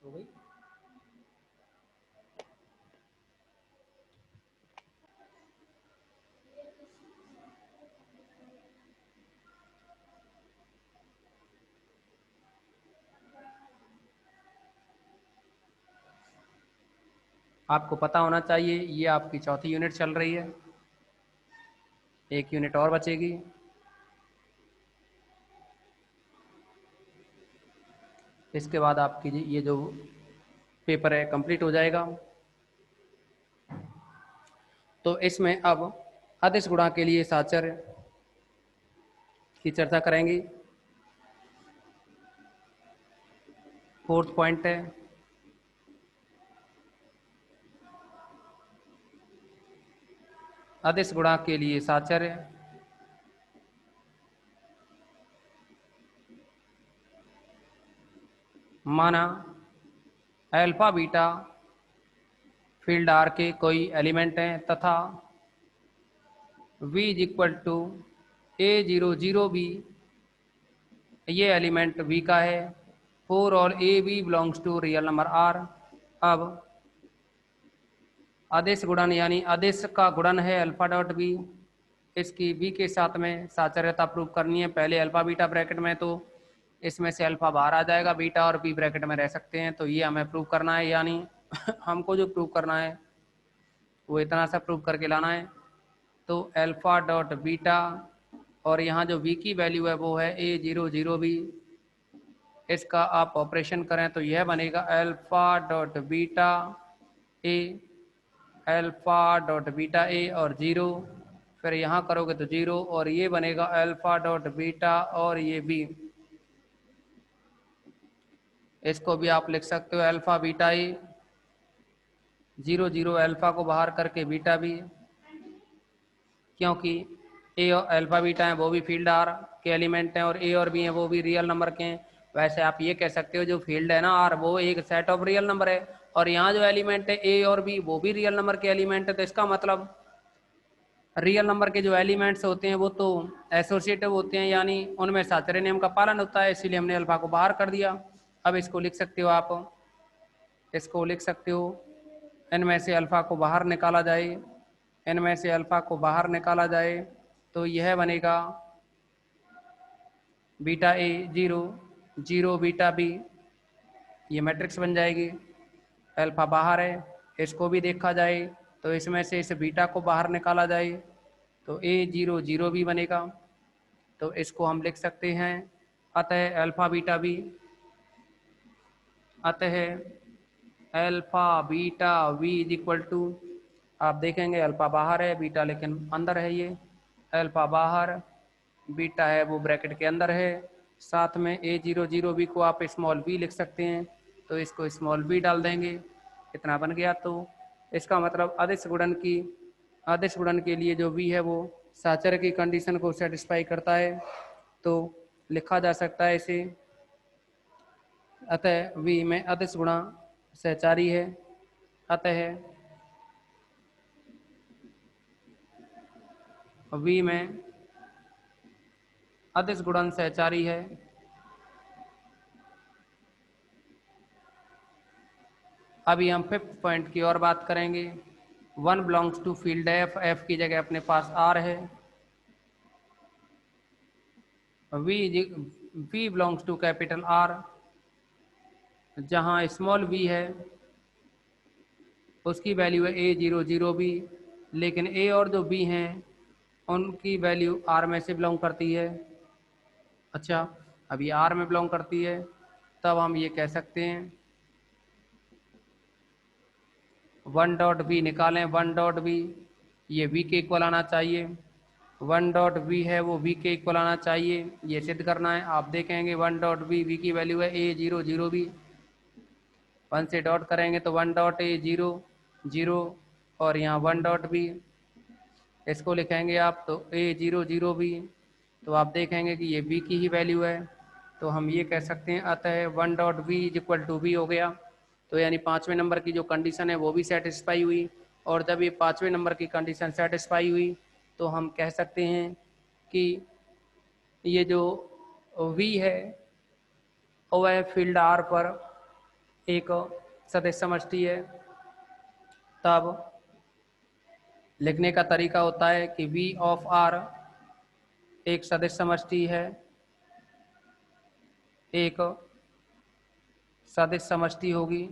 हो गई। आपको पता होना चाहिए ये आपकी चौथी यूनिट चल रही है, एक यूनिट और बचेगी। इसके बाद आपकी ये जो पेपर है कंप्लीट हो जाएगा। तो इसमें अब अदिश गुणा के लिए साचर्य की चर्चा करेंगे। फोर्थ पॉइंट है अदिश गुणा के लिए साचर्य माना अल्फा बीटा फील्ड आर के कोई एलिमेंट हैं तथा v is equal to A00B ये एलिमेंट v का है फोर और AB belongs to real number r। अब आदेश गुणन यानी आदेश का गुणन है अल्फा डॉट बी, इसकी बी के साथ में साचर्यता प्रूव करनी है। पहले अल्फा बीटा ब्रैकेट में, तो इसमें से अल्फा बाहर आ जाएगा, बीटा और बी ब्रैकेट में रह सकते हैं। तो ये हमें प्रूव करना है, यानी हमको जो प्रूव करना है वो इतना सा प्रूव करके लाना है। तो अल्फा डॉट बीटा और यहाँ जो बी की वैल्यू है वो है A00B, इसका आप ऑपरेशन करें तो यह बनेगा alpha dot beta A, alpha dot beta A और जीरो, फिर यहाँ करोगे तो जीरो, और ये बनेगा अल्फा डॉट बीटा और ये बी। इसको भी आप लिख सकते हो alpha beta A, zero zero alpha को बाहर करके बीटा बी, क्योंकि ए और अल्फा बीटा है वो भी फील्ड आर के एलिमेंट हैं और ए और बी हैं वो भी रियल नंबर के हैं। वैसे आप ये कह सकते हो जो फील्ड है ना आर वो एक सेट ऑफ रियल नंबर है, और यहाँ जो एलिमेंट है ए और बी वो भी रियल नंबर के एलिमेंट है। तो इसका मतलब रियल नंबर के जो एलिमेंट्स होते हैं वो तो एसोसिएटिव होते हैं, यानी उनमें साचर्य नियम का पालन होता है, इसीलिए हमने अल्फा को बाहर कर दिया। अब इसको लिख सकते हो आप, इसको लिख सकते हो इनमें से अल्फा को बाहर निकाला जाए, इनमें से अल्फा को बाहर निकाला जाए तो यह बनेगा beta A zero zero beta B, ये मैट्रिक्स बन जाएगी। अल्फा बाहर है, इसको भी देखा जाए तो इसमें से इस बीटा को बाहर निकाला जाए तो A00 भी बनेगा। तो इसको हम लिख सकते हैं अतः अल्फा बीटा बी, अतः alpha beta v is equal to, आप देखेंगे अल्फा बाहर है बीटा लेकिन अंदर है, ये अल्फा बाहर बीटा है वो ब्रैकेट के अंदर है, साथ में A00B को आप स्मॉल b लिख सकते हैं, तो इसको स्मॉल b डाल देंगे, इतना बन गया। तो इसका मतलब आदिश गुणन के लिए जो v है वो साचर्य की कंडीशन को सेटिस्फाई करता है। तो लिखा जा सकता है इसे अतः v में अदिश गुणा सहचारी है, अतः v में अदिश गुणन सहचारी है। अभी हम फिफ्थ पॉइंट की और बात करेंगे। One belongs to field F, F की जगह अपने पास आर है, V belongs to capital R, जहाँ स्मॉल v है उसकी वैल्यू है A00B, लेकिन a और जो b हैं उनकी वैल्यू r में से बिलोंग करती है। अच्छा, अभी r में बिलोंग करती है, तब हम ये कह सकते हैं वन डॉट बी निकालें, वन डॉट बी ये v के इक्वल आना चाहिए, वन डॉट बी है वो v के इक्वल आना चाहिए, ये सिद्ध करना है। आप देखेंगे वन डॉट बी, v की वैल्यू है A00B, वन से डॉट करेंगे तो वन डॉट A00 और यहाँ वन डॉट बी, इसको लिखेंगे आप तो A00B, तो आप देखेंगे कि ये b की ही वैल्यू है। तो हम ये कह सकते हैं अतः one dot B is equal to B हो गया। तो यानी पाँचवें नंबर की जो कंडीशन है वो भी सेटिस्फाई हुई, और जब ये पाँचवें नंबर की कंडीशन सेटिस्फाई हुई तो हम कह सकते हैं कि ये जो v है वह फील्ड आर पर एक सदिश समष्टि है, तब लिखने का तरीका होता है कि V ऑफ R एक सदिश समष्टि है, एक सदिश समष्टि होगी।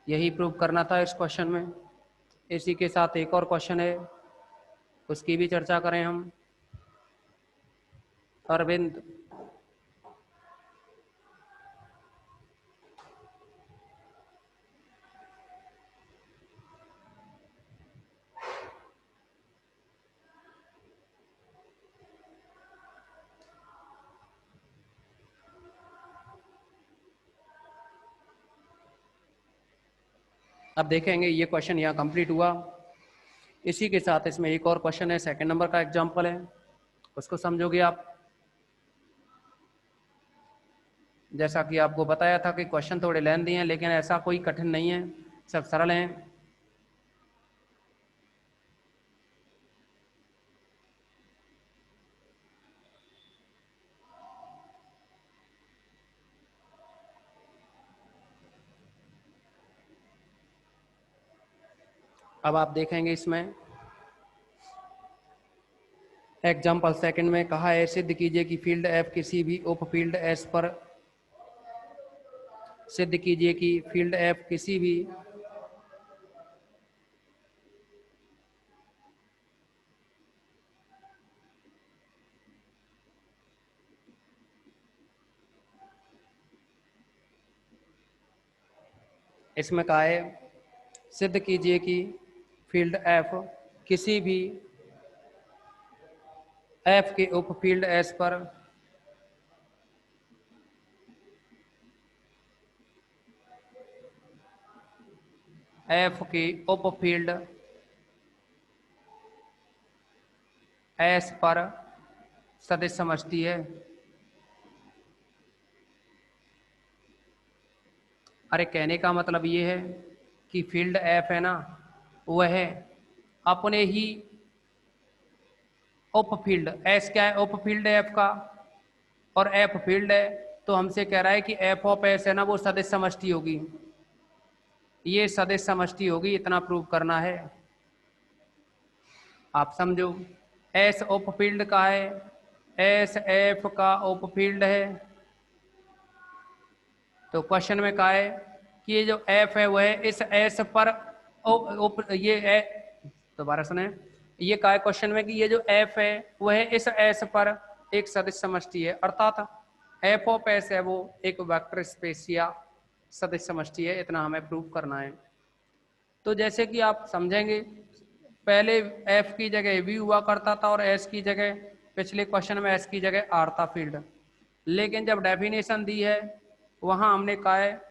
यही प्रूव करना था इस क्वेश्चन में। इसी के साथ एक और क्वेश्चन है, उसकी भी चर्चा करें हम। अरविंद, अब देखेंगे ये क्वेश्चन यहाँ कंप्लीट हुआ। इसी के साथ इसमें एक और क्वेश्चन है, सेकंड नंबर का एग्जाम्पल है, उसको समझोगे आप। जैसा कि आपको बताया था कि क्वेश्चन थोड़े लेंथी हैं, लेकिन ऐसा कोई कठिन नहीं है, सब सरल हैं। अब आप देखेंगे इसमें एग्जाम्पल सेकंड में कहा है, सिद्ध कीजिए कि फील्ड एफ किसी भी उप फील्ड एस पर, सिद्ध कीजिए कि फील्ड एफ किसी भी इसमें कहा है सिद्ध कीजिए कि फील्ड एफ किसी भी एफ के उप फील्ड एस पर एफ के उप फील्ड एस पर सदिश समष्टि है। अरे कहने का मतलब ये है कि फील्ड एफ है ना, वह अपने ही उप फील्ड एस, क्या है उप फील्ड है एफ का, और एफ फील्ड है, तो हमसे कह रहा है कि एफ ऑफ एस है ना वो सदिश समष्टि होगी, ये सदिश समष्टि होगी, इतना प्रूव करना है। आप समझो, एस उप फील्ड का है, एस एफ का उप फील्ड है। तो क्वेश्चन में कहा है कि ये जो एफ है वह इस एस पर ये दोबारा सुने, ये कहा है क्वेश्चन में कि ये जो एफ है वह इस एस पर एक सदिश समष्टि है, अर्थात एफ ऑफ एस है वो एक वेक्टर स्पेस या सदिश समष्टि है, इतना हमें प्रूव करना है। तो जैसे कि आप समझेंगे, पहले एफ की जगह वी हुआ करता था और एस की जगह, पिछले क्वेश्चन में एस की जगह आर था फील्ड, लेकिन जब डेफिनेशन दी है वहां हमने कहा है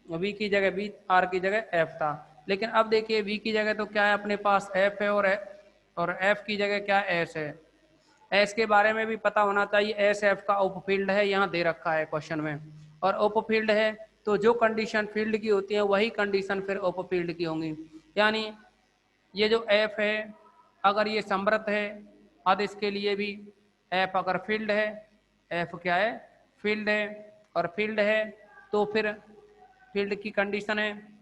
वी की जगह वी, आर की जगह एफ था। लेकिन अब देखिए वी की जगह तो क्या है अपने पास एफ है, और एफ की जगह क्या एस है। एस के बारे में भी पता होना चाहिए, एस एफ का उपफील्ड है, यहाँ दे रखा है क्वेश्चन में, और उपफील्ड है तो जो कंडीशन फील्ड की होती है वही कंडीशन फिर उपफील्ड की होंगी। यानी ये जो एफ है अगर ये समृद्ध है, अब इसके लिए भी एफ अगर फील्ड है, एफ क्या है फील्ड है, और फील्ड है तो फिर फील्ड की कंडीशन है,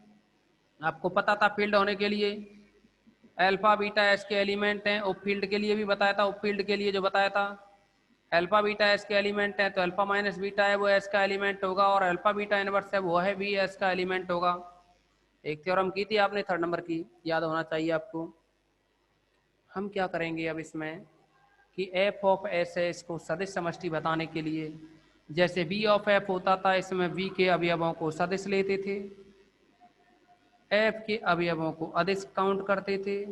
आपको पता था फील्ड होने के लिए अल्फा बीटा एस के एलिमेंट हैं, उप फील्ड के लिए भी बताया था, उप फील्ड के लिए जो बताया था अल्फा बीटा एस के एलिमेंट है, तो अल्फा माइनस बीटा है वो एस का एलिमेंट होगा, और अल्फा बीटा इनवर्स है वो है भी एस का एलिमेंट होगा। एक थ्योरम की थी आपने थर्ड नंबर की, याद होना चाहिए आपको। हम क्या करेंगे अब इसमें कि एफ ऑफ एस है, इसको सदिश समष्टि बताने के लिए जैसे बी ऑफ एफ होता था, इसमें बी के अवयवों को सदिश लेते थे, एफ के अवयवों को अदिश काउंट करते थे,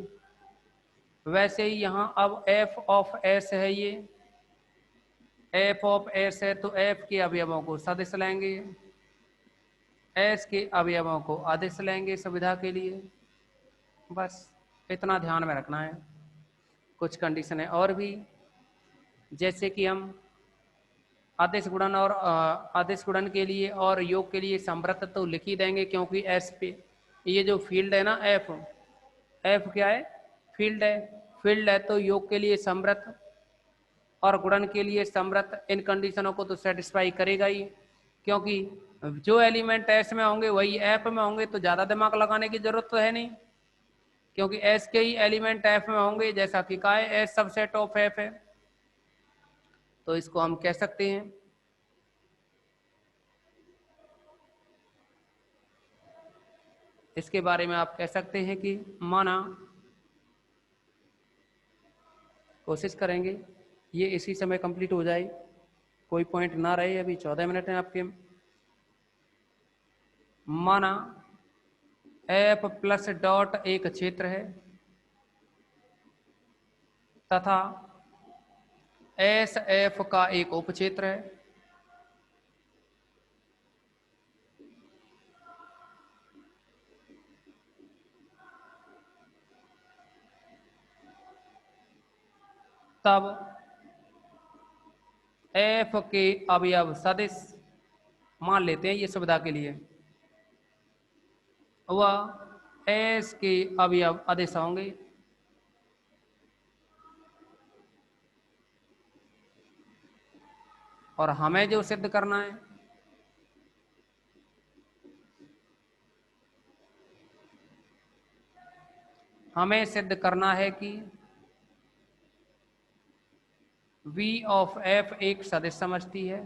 वैसे ही यहाँ अब एफ ऑफ एस है, ये एफ ऑफ एस है तो एफ के अवयवों को सदिश लेंगे, एस के अवयवों को अदिश लेंगे सुविधा के लिए, बस इतना ध्यान में रखना है। कुछ कंडीशन है और भी, जैसे कि हम आदेश गुणन और आदेश गुणन के लिए और योग के लिए समृद्ध तो लिख ही देंगे, क्योंकि एस पे ये जो फील्ड है ना एफ, एफ क्या है फील्ड है, फील्ड है तो योग के लिए समृद्ध और गुणन के लिए समृद्ध, इन कंडीशनों को तो सेटिस्फाई करेगा ही। क्योंकि जो एलिमेंट एस में होंगे वही एफ में होंगे, तो ज़्यादा दिमाग लगाने की जरूरत तो है नहीं, क्योंकि एस के ही एलिमेंट एफ में होंगे, जैसा कि कहा है एस सबसेट ऑफ एफ है। तो इसको हम कह सकते हैं इसके बारे में आप कह सकते हैं कि माना, कोशिश करेंगे ये इसी समय कंप्लीट हो जाए, कोई पॉइंट ना रहे, अभी 14 मिनट हैं आपके। माना एफ प्लस डॉट एक क्षेत्र है तथा एस एफ का एक उपक्षेत्र है, तब एफ के अवयव सदिश, मान लेते हैं ये सुविधा के लिए, वह एस के अवयव अदिश होंगे। और हमें जो सिद्ध करना है, हमें सिद्ध करना है कि V ऑफ F एक सदिश समष्टि है,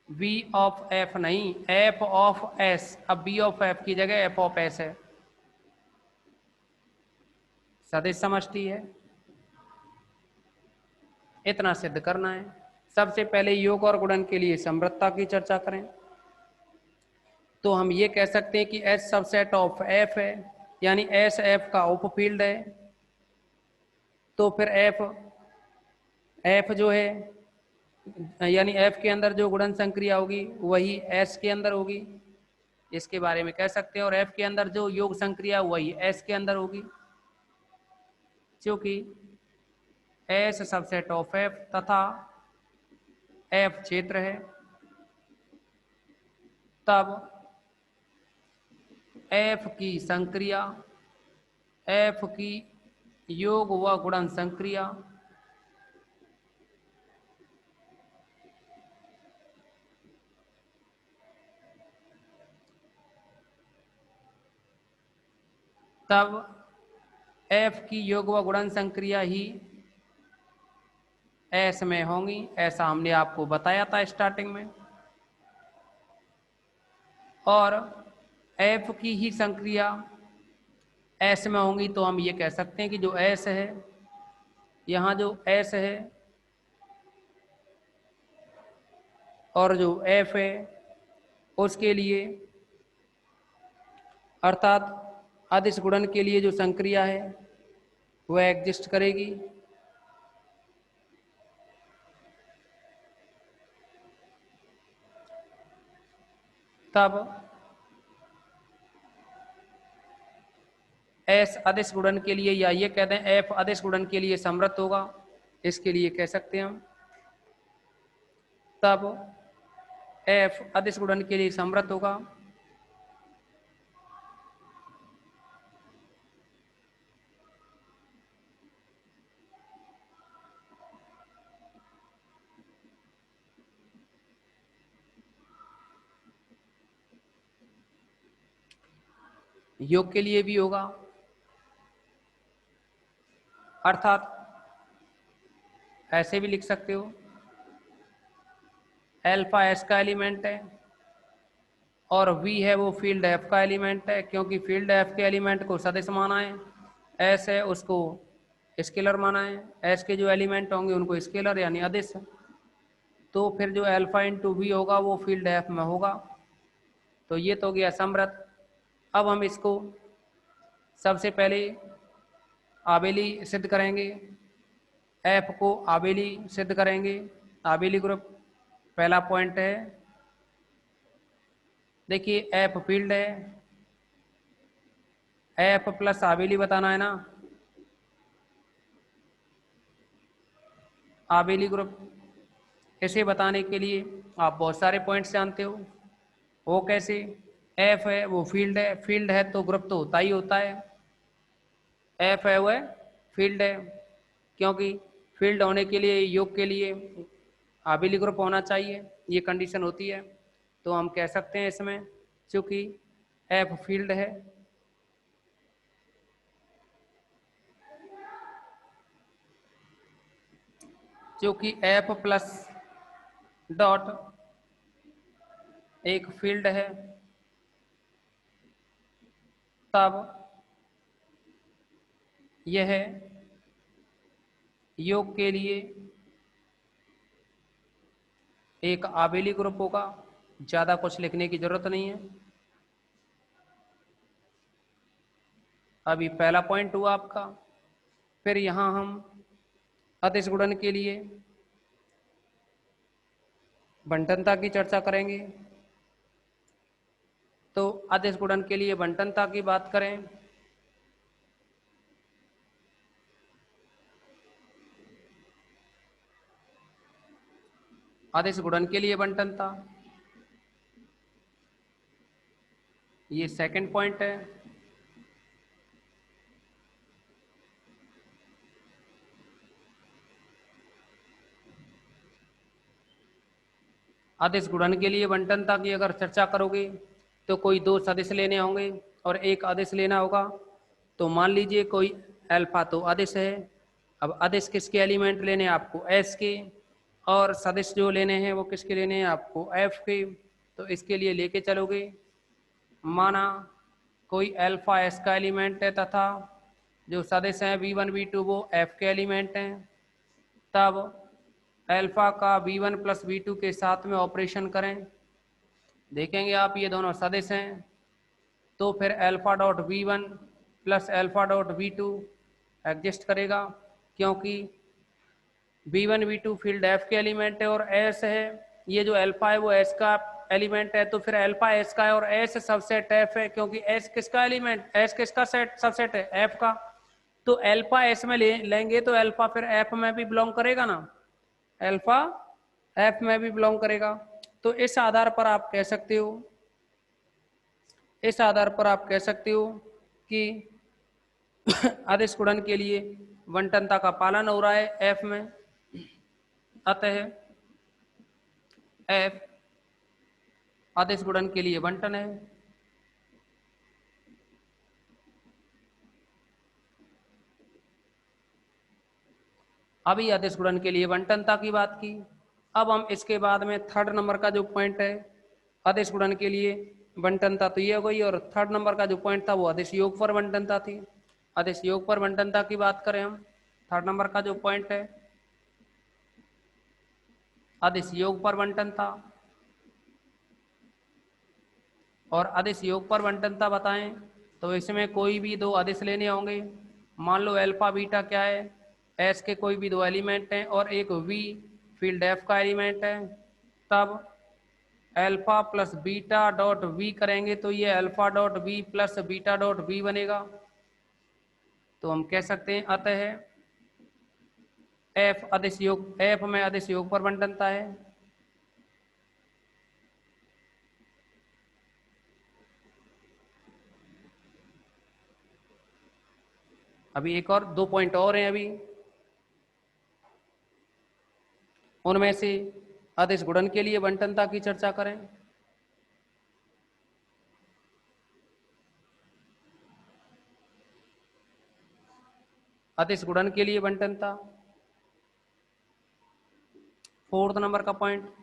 V ऑफ F नहीं, F ऑफ S, अब B ऑफ F की जगह F ऑफ S है, सदिश समष्टि है। इतना सिद्ध करना है। सबसे पहले योग और गुणन के लिए समृद्धता की चर्चा करें, तो हम ये कह सकते हैं कि S सबसेट ऑफ F है, यानी एस एफ का उपफील्ड है। तो फिर एफ जो है, यानी एफ के अंदर जो गुणन संक्रिया होगी वही एस के अंदर होगी, इसके बारे में कह सकते हैं। और एफ के अंदर जो योग संक्रिया वही एस के अंदर होगी, क्योंकि एस सबसेट ऑफ एफ तथा एफ क्षेत्र है, तब एफ की संक्रिया, एफ की योग व गुणन संक्रिया तब एफ की योग व गुणन संक्रिया ही एस में होंगी, ऐसा हमने आपको बताया था स्टार्टिंग में। और एफ की ही संक्रिया एस में होंगी, तो हम ये कह सकते हैं कि जो एस है, यहाँ जो एस है और जो एफ है, उसके लिए अर्थात अदिश गुणन के लिए जो संक्रिया है वह एग्जिस्ट करेगी। तब एस अदिश गुणन के लिए, या ये कहते हैं एफ अदिश गुणन के लिए समृद्ध होगा, इसके लिए कह सकते हैं हम। तब एफ अदिश गुणन के लिए समृद्ध होगा, योग के लिए भी होगा, अर्थात ऐसे भी लिख सकते हो, अल्फा एस का एलिमेंट है और वी है वो फील्ड एफ का एलिमेंट है, क्योंकि फील्ड एफ के एलिमेंट को सदिश माना है, एस है उसको स्केलर माना है, एस के जो एलिमेंट होंगे उनको स्केलर यानी अदिश, तो फिर जो अल्फा इंटू वी होगा वो फील्ड एफ में होगा। तो ये तो गया समृद्ध। अब हम इसको सबसे पहले आबेली सिद्ध करेंगे, एफ को आबेली सिद्ध करेंगे, आबेली ग्रुप पहला पॉइंट है। देखिए एफ फील्ड है, एफ प्लस आबेली बताना है ना, आबेली ग्रुप। इसे बताने के लिए आप बहुत सारे पॉइंट्स जानते हो, वो कैसे, एफ है वो फील्ड है, फील्ड है तो ग्रुप तो होता ही होता है, एफ है वह फील्ड है, क्योंकि फील्ड होने के लिए योग के लिए आबेली ग्रुप होना चाहिए, ये कंडीशन होती है। तो हम कह सकते हैं इसमें चूंकि एफ फील्ड है, चूंकि एफ प्लस डॉट एक फील्ड है, तब यह योग के लिए एक आबेली ग्रुप होगा। ज्यादा कुछ लिखने की जरूरत नहीं है। अभी पहला पॉइंट हुआ आपका। फिर यहां हम अदिश गुणन के लिए बंटनता की चर्चा करेंगे। तो अदिश गुणन के लिए बंटनता की बात करें, अदिश गुणन के लिए बंटनता, ये सेकंड पॉइंट है। अदिश गुणन के लिए बंटनता की अगर चर्चा करोगे तो कोई दो सदिश लेने होंगे और एक अदिश लेना होगा। तो मान लीजिए कोई अल्फा तो अदिश है। अब अदिश किसके एलिमेंट लेने हैं आपको? एस के। और सदिश जो लेने हैं वो किसके लेने हैं आपको? एफ के। तो इसके लिए लेके चलोगे, माना कोई अल्फा एस का एलिमेंट है तथा जो सदिश हैं v1 v2 वो एफ के एलिमेंट हैं। तब अल्फा का v1 प्लस v2 के साथ में ऑपरेशन करें, देखेंगे आप ये दोनों सदिश हैं। तो फिर alpha dot v1 plus alpha dot v2 exist करेगा, क्योंकि v1 v2 फील्ड एफ के एलिमेंट है और एस है, ये जो अल्फा है वो एस का एलिमेंट है। तो फिर अल्फा एस का है और एस सबसेट एफ है, क्योंकि एस किसका एलिमेंट, एस किसका सेट सबसेट है? एफ का। तो अल्फा एस में लेंगे तो अल्फा फिर एफ में भी बिलोंग करेगा ना, अल्फा एफ में भी बिलोंग करेगा। तो इस आधार पर आप कह सकते हो, इस आधार पर आप कह सकते हो कि अदिश गुणन के लिए बंटनता का पालन हो रहा है एफ में। अतः एफ अदिश गुणन के लिए बंटन है। अभी अदिश गुणन के लिए बंटनता की बात की। अब हम इसके बाद में थर्ड नंबर का जो पॉइंट है अदिश गुणन के लिए बंटनता तो ये हो गई, और थर्ड नंबर का जो पॉइंट था वो अदिश योग पर बंटनता थी। अदिश योग पर बंटनता की बात करें हम, थर्ड नंबर का जो पॉइंट है अदिश योग पर बंटनता। और अदिश योग पर बंटनता बताएं तो इसमें कोई भी दो अदिश लेने होंगे। मान लो अल्फा बीटा क्या है, एस के कोई भी दो एलिमेंट हैं और एक वी फील्ड एफ का एलिमेंट है। तब alpha plus beta dot V करेंगे तो ये alpha dot V plus beta dot V बनेगा। तो हम कह सकते हैं अतः एफ अदिश योग, एफ में अदिश योग पर बंटनता है। अभी एक और दो पॉइंट और हैं अभी, उनमें से अदिश गुणन के लिए बंटनता की चर्चा करें। अदिश गुणन के लिए बंटनता, फोर्थ नंबर का पॉइंट,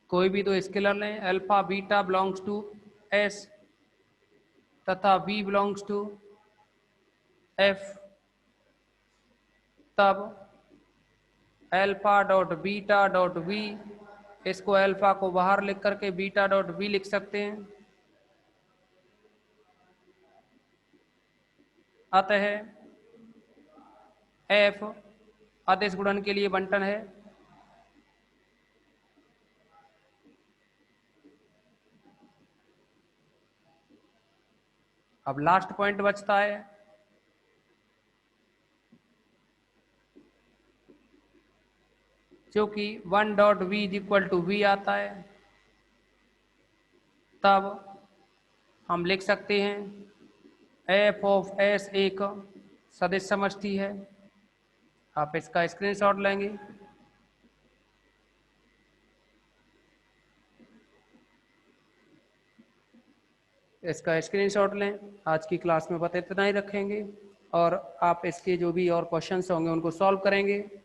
कोई भी दो स्केलर लें, alpha beta belongs to S तथा वी बिलोंग्स टू एफ। तब alpha dot beta dot V, इसको अल्फा को बाहर लिख करके बीटा डॉट वी लिख सकते हैं। अतः एफ अदिश गुणन के लिए बंटन है। अब लास्ट पॉइंट बचता है जो कि 1 dot V is equal to V आता है, तब हम लिख सकते हैं एफ ऑफ एस एक सदिश समष्टि है। आप इसका स्क्रीनशॉट लेंगे। इसका स्क्रीनशॉट लें। आज की क्लास में बस इतना ही रखेंगे और आप इसके जो भी और क्वेश्चंस होंगे उनको सॉल्व करेंगे।